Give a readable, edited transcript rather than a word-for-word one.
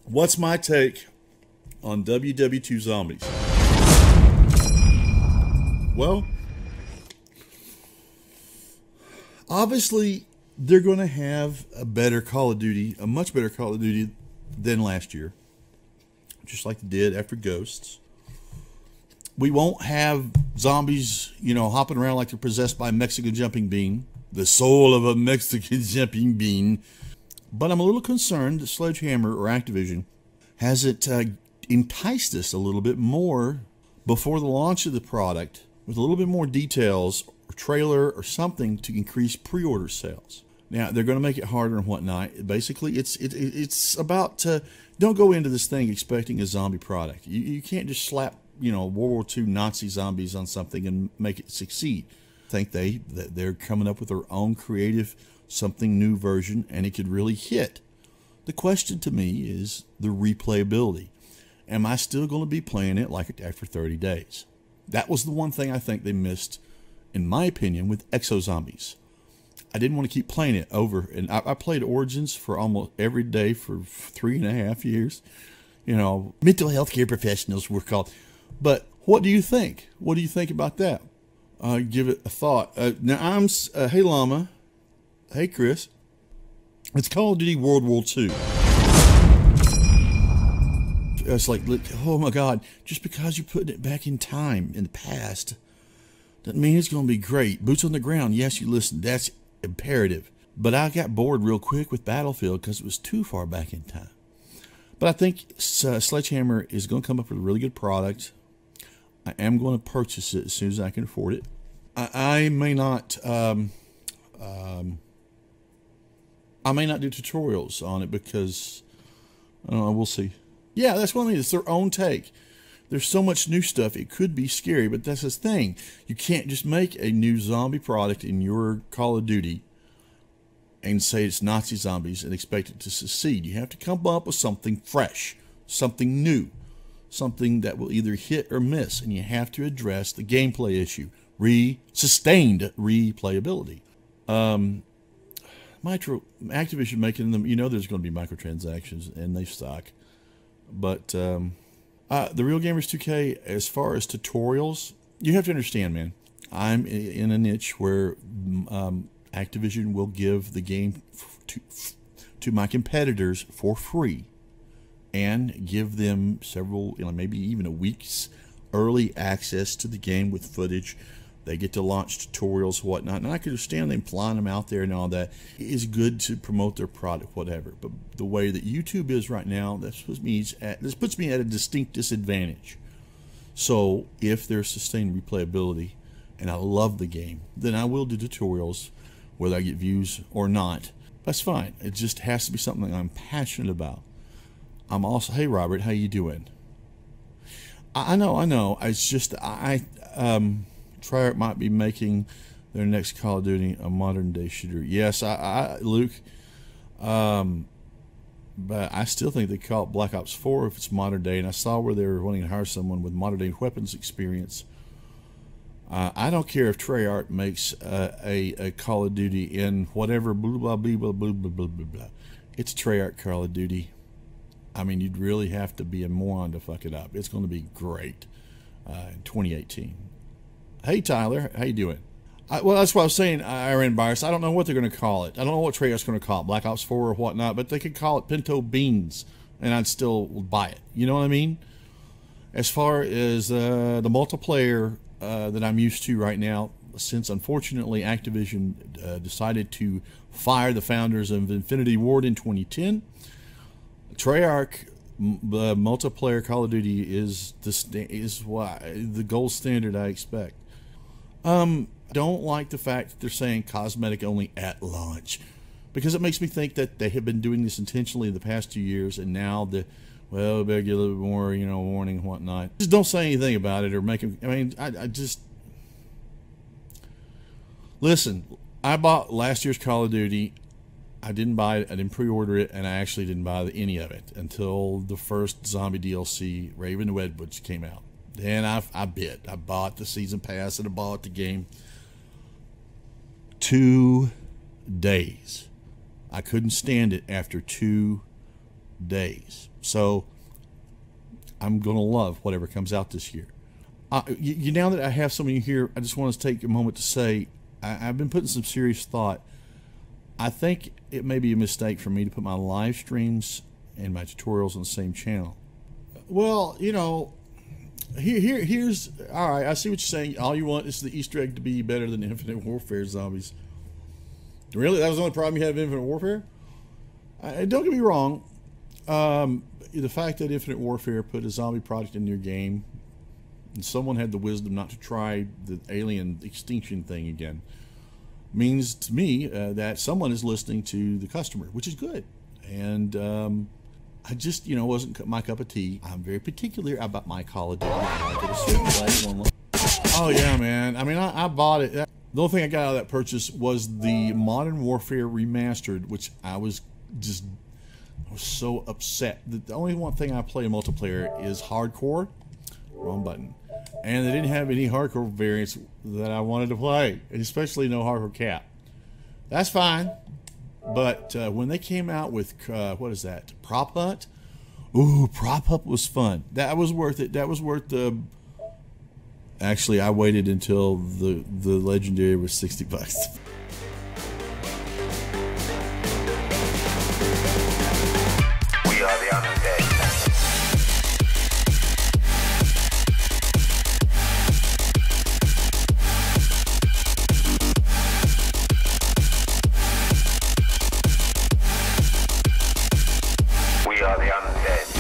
What's my take on WW2 Zombies? Well, obviously, they're going to have a better Call of Duty, a much better Call of Duty than last year, just like they did after Ghosts. We won't have zombies, hopping around like they're possessed by a Mexican jumping bean, the soul of a Mexican jumping bean. But I'm a little concerned that Sledgehammer or Activision hasn't enticed us a little bit more before the launch of the product with a little bit more details or trailer or something to increase pre-order sales. Now, they're going to make it harder and whatnot. Basically, it's about don't go into this thing expecting a zombie product. You can't just slap World War II Nazi zombies on something and make it succeed. I think that they're coming up with their own creative, something new version, and it could really hit. The question to me is the replayability. Am I still going to be playing it like after 30 days? That was the one thing I think they missed, in my opinion, with Exo Zombies. I didn't want to keep playing it over, and I played Origins for almost every day for 3.5 years. Mental health care professionals were called. But what do you think? What do you think about that? Give it a thought. Now, hey Llama. Hey Chris. It's Call of Duty World War II. It's like, look, oh my God, just because you're putting it back in time, in the past, doesn't mean it's going to be great. Boots on the ground, yes, you listen, that's imperative. But I got bored real quick with Battlefield because it was too far back in time. But I think Sledgehammer is going to come up with a really good product. I am going to purchase it as soon as I can afford it. I may not do tutorials on it because I don't know. We'll see. Yeah, that's what I mean. It's their own take. There's so much new stuff. It could be scary, but that's the thing. You can't just make a new zombie product in your Call of Duty and say it's Nazi zombies and expect it to succeed. You have to come up with something fresh, something new, something that will either hit or miss, and you have to address the gameplay issue, sustained replayability. Activision making them, there's going to be microtransactions, and they suck. But the Real Gamers 2K, as far as tutorials, you have to understand, man, I'm in a niche where Activision will give the game to my competitors for free and give them several, maybe even a week's early access to the game with footage. They get to launch tutorials, whatnot, and I can understand them flying them out there and all that. It is good to promote their product, whatever. But the way that YouTube is right now, this puts me at a distinct disadvantage. So if there's sustained replayability, and I love the game, then I will do tutorials, whether I get views or not. That's fine. It just has to be something I'm passionate about. I'm also, hey Robert, how you doing? I know. It's just Treyarch might be making their next Call of Duty a modern day shooter. Yes, Luke. But I still think they call it Black Ops 4 if it's modern day. And I saw where they were wanting to hire someone with modern day weapons experience. I don't care if Treyarch makes a Call of Duty in whatever blah blah blah blah blah blah blah blah. It's Treyarch Call of Duty. I mean, you'd really have to be a moron to fuck it up. It's going to be great in 2018. Hey Tyler, how you doing? Well, that's what I was saying, Iron Bias. I don't know what they're going to call it. I don't know what Treyarch's going to call it, Black Ops 4 or whatnot, but they could call it Pinto Beans, and I'd still buy it. You know what I mean? As far as the multiplayer that I'm used to right now, since unfortunately Activision decided to fire the founders of Infinity Ward in 2010, Treyarch, the multiplayer Call of Duty is the gold standard I expect. Don't like the fact that they're saying cosmetic only at launch, because it makes me think that they have been doing this intentionally the past 2 years, and now we better get a little bit more, warning and whatnot. Just don't say anything about it or make them. I mean, I just listen. I bought last year's Call of Duty. I didn't buy it. I didn't pre-order it, and I actually didn't buy any of it until the first zombie DLC, Raven and Redwoods, came out. Then I bid. I bought the season pass and I bought the game. 2 days. I couldn't stand it after 2 days. So I'm going to love whatever comes out this year. Now that I have some of you here, I just want to take a moment to say I've been putting some serious thought. I think it may be a mistake for me to put my live streams and my tutorials on the same channel. Well, you know, here's all right. I see what you're saying. All you want is the Easter egg to be better than Infinite Warfare Zombies. Really, that was the only problem you had with Infinite Warfare? Don't get me wrong. The fact that Infinite Warfare put a zombie project in your game, and someone had the wisdom not to try the alien extinction thing again, means to me that someone is listening to the customer, which is good. And I just, you know, wasn't my cup of tea. I'm very particular about my Call of Duty. Oh yeah, man. I mean, I bought it. The only thing I got out of that purchase was the Modern Warfare Remastered, which I was so upset. The only one thing I play in multiplayer is hardcore. Wrong button. And they didn't have any hardcore variants that I wanted to play, especially no hardcore cap. That's fine. But when they came out with, what is that, Prop Hunt? Ooh, Prop Hunt was fun. That was worth it. That was worth the... Actually, I waited until the Legendary was $60.